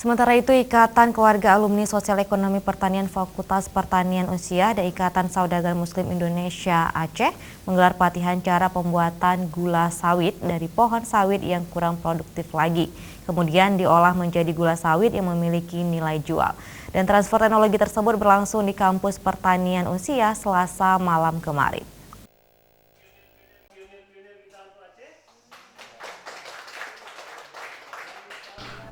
Sementara itu, Ikatan Keluarga Alumni Sosial Ekonomi Pertanian Fakultas Pertanian Unsia dan Ikatan Saudagar Muslim Indonesia Aceh menggelar pelatihan cara pembuatan gula sawit dari pohon sawit yang kurang produktif lagi. Kemudian diolah menjadi gula sawit yang memiliki nilai jual. Dan transfer teknologi tersebut berlangsung di kampus Pertanian Unsia Selasa malam kemarin.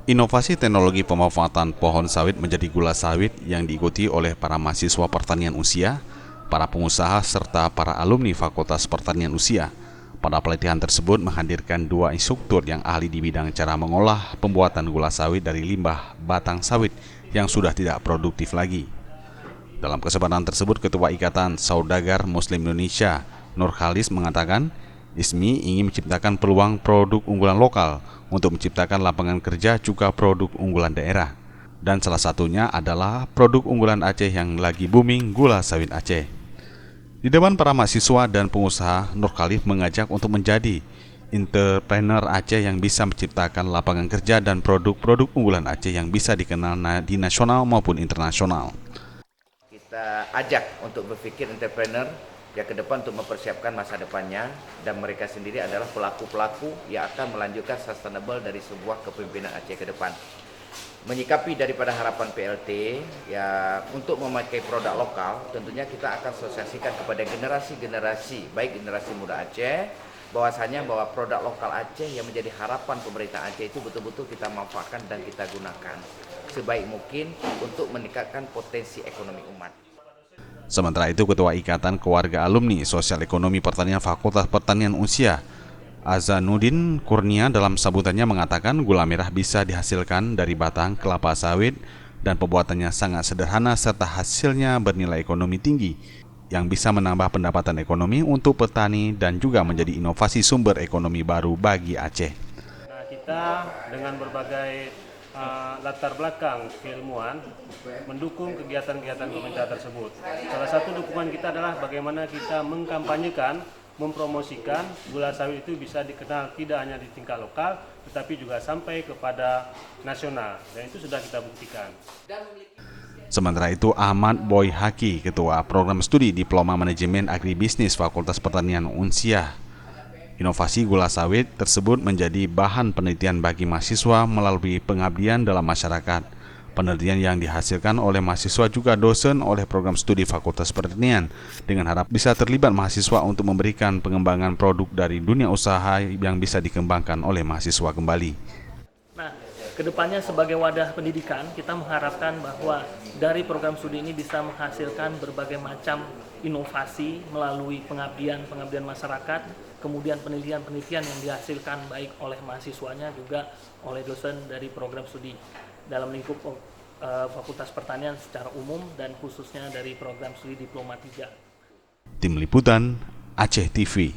Inovasi teknologi pemanfaatan pohon sawit menjadi gula sawit yang diikuti oleh para mahasiswa pertanian Unsia, para pengusaha, serta para alumni Fakultas Pertanian Unsia. Pada pelatihan tersebut menghadirkan 2 instruktur yang ahli di bidang cara mengolah pembuatan gula sawit dari limbah batang sawit yang sudah tidak produktif lagi. Dalam kesempatan tersebut, Ketua Ikatan Saudagar Muslim Indonesia, Nur Khalis, mengatakan ISMI ingin menciptakan peluang produk unggulan lokal untuk menciptakan lapangan kerja juga produk unggulan daerah. Dan salah satunya adalah produk unggulan Aceh yang lagi booming, gula sawit Aceh. Di depan para mahasiswa dan pengusaha, Nur Khalif mengajak untuk menjadi entrepreneur Aceh yang bisa menciptakan lapangan kerja dan produk-produk unggulan Aceh yang bisa dikenal di nasional maupun internasional. Kita ajak untuk berpikir entrepreneur ya ke depan untuk mempersiapkan masa depannya, dan mereka sendiri adalah pelaku-pelaku yang akan melanjutkan sustainable dari sebuah kepemimpinan Aceh ke depan. Menyikapi daripada harapan PLT ya untuk memakai produk lokal, tentunya kita akan sosialisasikan kepada generasi-generasi, baik generasi muda Aceh, bahwasanya bahwa produk lokal Aceh yang menjadi harapan pemerintah Aceh itu betul-betul kita manfaatkan dan kita gunakan sebaik mungkin untuk meningkatkan potensi ekonomi umat. Sementara itu, Ketua Ikatan Keluarga Alumni Sosial Ekonomi Pertanian Fakultas Pertanian Unsia, Azanuddin Kurnia, dalam sambutannya mengatakan gula merah bisa dihasilkan dari batang kelapa sawit dan pembuatannya sangat sederhana serta hasilnya bernilai ekonomi tinggi yang bisa menambah pendapatan ekonomi untuk petani dan juga menjadi inovasi sumber ekonomi baru bagi Aceh. Nah, kita dengan berbagai latar belakang keilmuan mendukung kegiatan-kegiatan pemerintah tersebut. Salah satu dukungan kita adalah bagaimana kita mengkampanyekan, mempromosikan gula sawit itu bisa dikenal tidak hanya di tingkat lokal, tetapi juga sampai kepada nasional, dan itu sudah kita buktikan. Sementara itu, Ahmad Boy Haki, Ketua Program Studi Diploma Manajemen Agribisnis Fakultas Pertanian Unsia, inovasi gula sawit tersebut menjadi bahan penelitian bagi mahasiswa melalui pengabdian dalam masyarakat. Penelitian yang dihasilkan oleh mahasiswa juga dosen oleh program studi Fakultas Pertanian dengan harap bisa terlibat mahasiswa untuk memberikan pengembangan produk dari dunia usaha yang bisa dikembangkan oleh mahasiswa kembali. Nah, kedepannya sebagai wadah pendidikan, kita mengharapkan bahwa dari program studi ini bisa menghasilkan berbagai macam inovasi melalui pengabdian masyarakat, kemudian penelitian yang dihasilkan baik oleh mahasiswanya juga oleh dosen dari program studi dalam lingkup Fakultas Pertanian secara umum dan khususnya dari program studi Diploma 3. Tim Liputan Aceh TV.